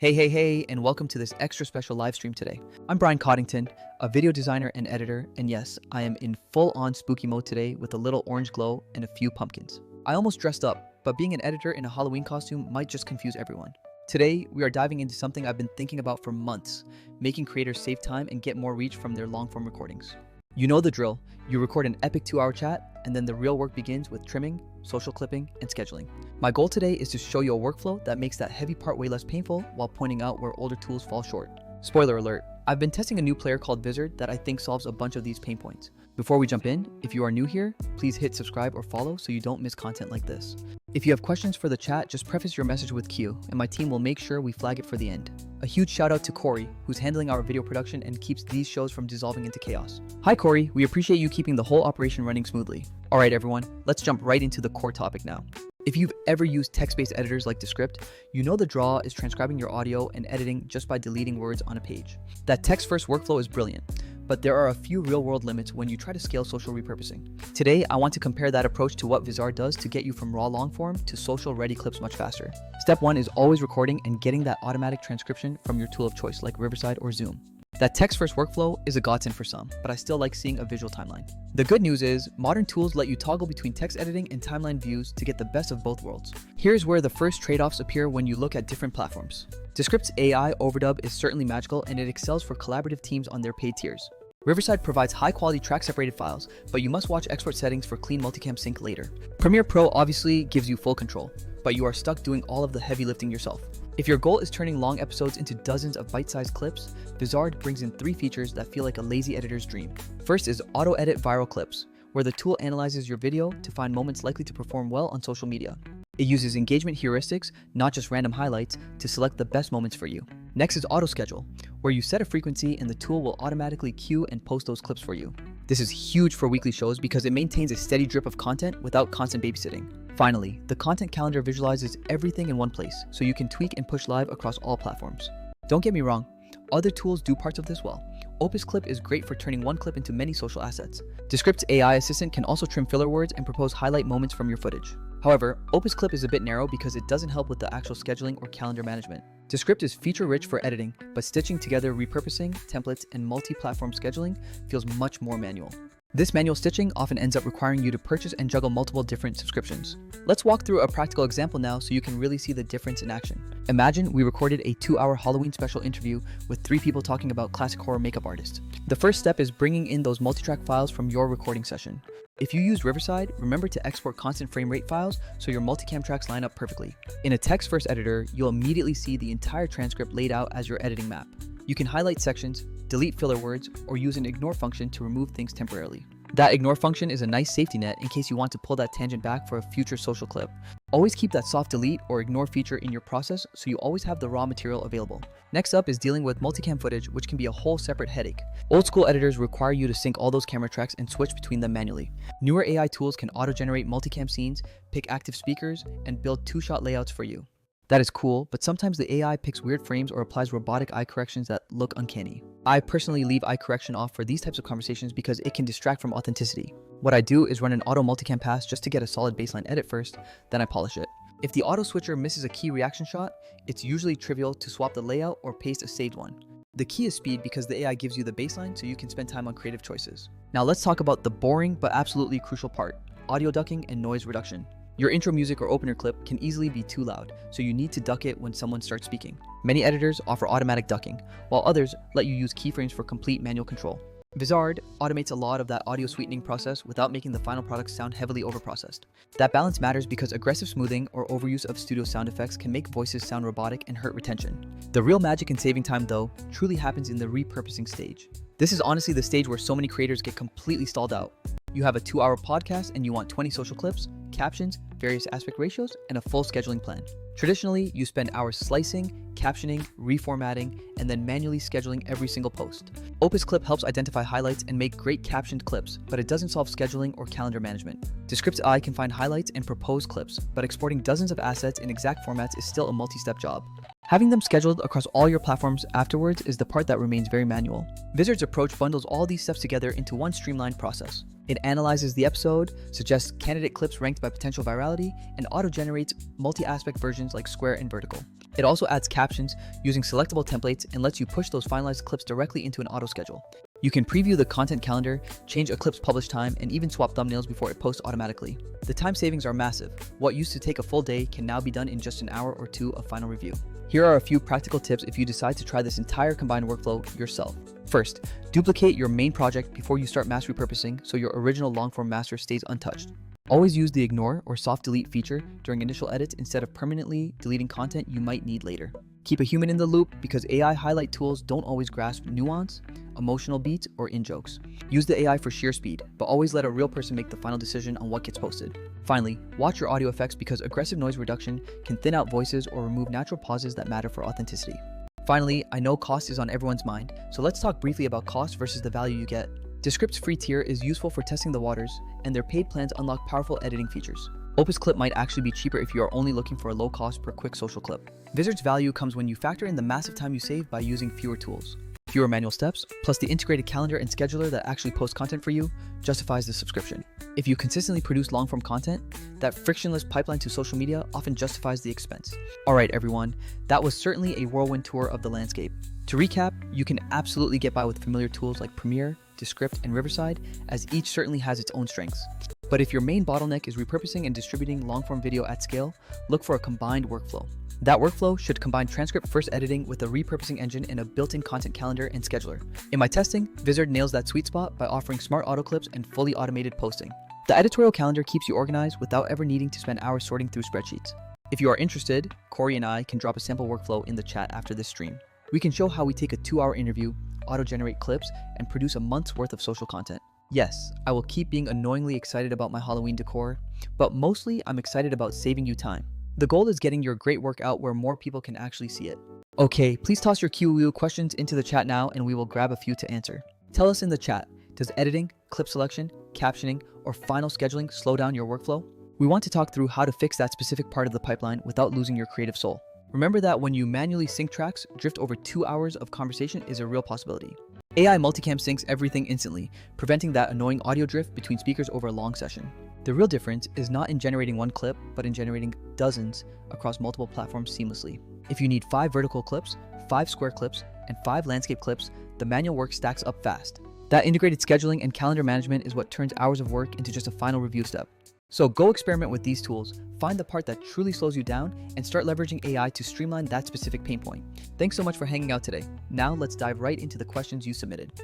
Hey, and welcome to this extra special live stream today. I'm Brian Cottington, a video designer and editor, and yes, I am in full-on spooky mode today with a little orange glow and a few pumpkins. I almost dressed up, but being an editor in a Halloween costume might just confuse everyone. Today, we are diving into something I've been thinking about for months, making creators save time and get more reach from their long-form recordings. You know the drill. You record an epic 2-hour chat, and then the real work begins with trimming, social clipping, and scheduling. My goal today is to show you a workflow that makes that heavy part way less painful while pointing out where older tools fall short. Spoiler alert, I've been testing a new player called Vizard that I think solves a bunch of these pain points. Before we jump in, if you are new here, please hit subscribe or follow so you don't miss content like this. If you have questions for the chat, just preface your message with Q, and my team will make sure we flag it for the end. A huge shout out to Corey, who's handling our video production and keeps these shows from dissolving into chaos. Hi Corey, we appreciate you keeping the whole operation running smoothly. Alright everyone, let's jump right into the core topic now. If you've ever used text-based editors like Descript, you know the draw is transcribing your audio and editing just by deleting words on a page. That text-first workflow is brilliant, but there are a few real-world limits when you try to scale social repurposing. Today, I want to compare that approach to what Vizard does to get you from raw long-form to social-ready clips much faster. Step 1 is always recording and getting that automatic transcription from your tool of choice like Riverside or Zoom. That text-first workflow is a godsend for some, but I still like seeing a visual timeline. The good news is, modern tools let you toggle between text editing and timeline views to get the best of both worlds. Here's where the first trade-offs appear when you look at different platforms. Descript's AI overdub is certainly magical and it excels for collaborative teams on their paid tiers. Riverside provides high-quality track-separated files, but you must watch export settings for clean multicam sync later. Premiere Pro obviously gives you full control, but you are stuck doing all of the heavy lifting yourself. If your goal is turning long episodes into dozens of bite-sized clips, Vizard brings in 3 features that feel like a lazy editor's dream. First is auto-edit viral clips, where the tool analyzes your video to find moments likely to perform well on social media. It uses engagement heuristics, not just random highlights, to select the best moments for you. Next is auto-schedule, where you set a frequency and the tool will automatically queue and post those clips for you. This is huge for weekly shows because it maintains a steady drip of content without constant babysitting. Finally, the content calendar visualizes everything in one place, so you can tweak and push live across all platforms. Don't get me wrong, other tools do parts of this well. Opus Clip is great for turning one clip into many social assets. Descript's AI assistant can also trim filler words and propose highlight moments from your footage. However, Opus Clip is a bit narrow because it doesn't help with the actual scheduling or calendar management. Descript is feature-rich for editing, but stitching together repurposing, templates, and multi-platform scheduling feels much more manual. This manual stitching often ends up requiring you to purchase and juggle multiple different subscriptions. Let's walk through a practical example now so you can really see the difference in action. Imagine we recorded a 2-hour Halloween special interview with 3 people talking about classic horror makeup artists. The first step is bringing in those multi-track files from your recording session. If you use Riverside, remember to export constant frame rate files so your multicam tracks line up perfectly. In a text-first editor, you'll immediately see the entire transcript laid out as your editing map. You can highlight sections, delete filler words, or use an ignore function to remove things temporarily. That ignore function is a nice safety net in case you want to pull that tangent back for a future social clip. Always keep that soft delete or ignore feature in your process so you always have the raw material available. Next up is dealing with multicam footage, which can be a whole separate headache. Old school editors require you to sync all those camera tracks and switch between them manually. Newer AI tools can auto-generate multicam scenes, pick active speakers, and build 2-shot layouts for you. That is cool, but sometimes the AI picks weird frames or applies robotic eye corrections that look uncanny. I personally leave eye correction off for these types of conversations because it can distract from authenticity. What I do is run an auto multicam pass just to get a solid baseline edit first, then I polish it. If the auto switcher misses a key reaction shot, it's usually trivial to swap the layout or paste a saved one. The key is speed because the AI gives you the baseline so you can spend time on creative choices. Now let's talk about the boring but absolutely crucial part, audio ducking and noise reduction. Your intro music or opener clip can easily be too loud, so you need to duck it when someone starts speaking. Many editors offer automatic ducking, while others let you use keyframes for complete manual control. Vizard automates a lot of that audio sweetening process without making the final product sound heavily overprocessed. That balance matters because aggressive smoothing or overuse of studio sound effects can make voices sound robotic and hurt retention. The real magic in saving time, though, truly happens in the repurposing stage. This is honestly the stage where so many creators get completely stalled out. You have a 2-hour podcast and you want 20 social clips, captions, various aspect ratios, and a full scheduling plan. Traditionally, you spend hours slicing, captioning, reformatting, and then manually scheduling every single post. Opus Clip helps identify highlights and make great captioned clips, but it doesn't solve scheduling or calendar management. Descript AI can find highlights and propose clips, but exporting dozens of assets in exact formats is still a multi-step job. Having them scheduled across all your platforms afterwards is the part that remains very manual. Vizard's approach bundles all these steps together into one streamlined process. It analyzes the episode, suggests candidate clips ranked by potential virality, and auto-generates multi-aspect versions like square and vertical. It also adds captions using selectable templates and lets you push those finalized clips directly into an auto schedule. You can preview the content calendar, change a clip's publish time, and even swap thumbnails before it posts automatically. The time savings are massive. What used to take a full day can now be done in just an hour or two of final review. Here are a few practical tips if you decide to try this entire combined workflow yourself. First, duplicate your main project before you start mass repurposing so your original long-form master stays untouched. Always use the ignore or soft delete feature during initial edits instead of permanently deleting content you might need later. Keep a human in the loop because AI highlight tools don't always grasp nuance, emotional beats, or in-jokes. Use the AI for sheer speed, but always let a real person make the final decision on what gets posted. Finally, watch your audio effects because aggressive noise reduction can thin out voices or remove natural pauses that matter for authenticity. Finally, I know cost is on everyone's mind, so let's talk briefly about cost versus the value you get. Descript's free tier is useful for testing the waters, and their paid plans unlock powerful editing features. Opus Clip might actually be cheaper if you are only looking for a low cost per quick social clip. Vizard's value comes when you factor in the massive time you save by using fewer tools. Fewer manual steps, plus the integrated calendar and scheduler that actually posts content for you, justifies the subscription. If you consistently produce long-form content, that frictionless pipeline to social media often justifies the expense. Alright everyone, that was certainly a whirlwind tour of the landscape. To recap, you can absolutely get by with familiar tools like Premiere, Descript, and Riverside, as each certainly has its own strengths. But if your main bottleneck is repurposing and distributing long-form video at scale, look for a combined workflow. That workflow should combine transcript-first editing with a repurposing engine and a built-in content calendar and scheduler. In my testing, Vizard nails that sweet spot by offering smart auto clips and fully automated posting. The editorial calendar keeps you organized without ever needing to spend hours sorting through spreadsheets. If you are interested, Corey and I can drop a sample workflow in the chat after this stream. We can show how we take a 2-hour interview, auto-generate clips, and produce a month's worth of social content. Yes, I will keep being annoyingly excited about my Halloween decor, but mostly I'm excited about saving you time. The goal is getting your great work out where more people can actually see it. Okay, please toss your QOO questions into the chat now and we will grab a few to answer. Tell us in the chat, does editing, clip selection, captioning, or final scheduling slow down your workflow? We want to talk through how to fix that specific part of the pipeline without losing your creative soul. Remember that when you manually sync tracks, drift over 2 hours of conversation is a real possibility. AI Multicam syncs everything instantly, preventing that annoying audio drift between speakers over a long session. The real difference is not in generating one clip, but in generating dozens across multiple platforms seamlessly. If you need 5 vertical clips, 5 square clips, and 5 landscape clips, the manual work stacks up fast. That integrated scheduling and calendar management is what turns hours of work into just a final review step. So go experiment with these tools, find the part that truly slows you down, and start leveraging AI to streamline that specific pain point. Thanks so much for hanging out today. Now let's dive right into the questions you submitted.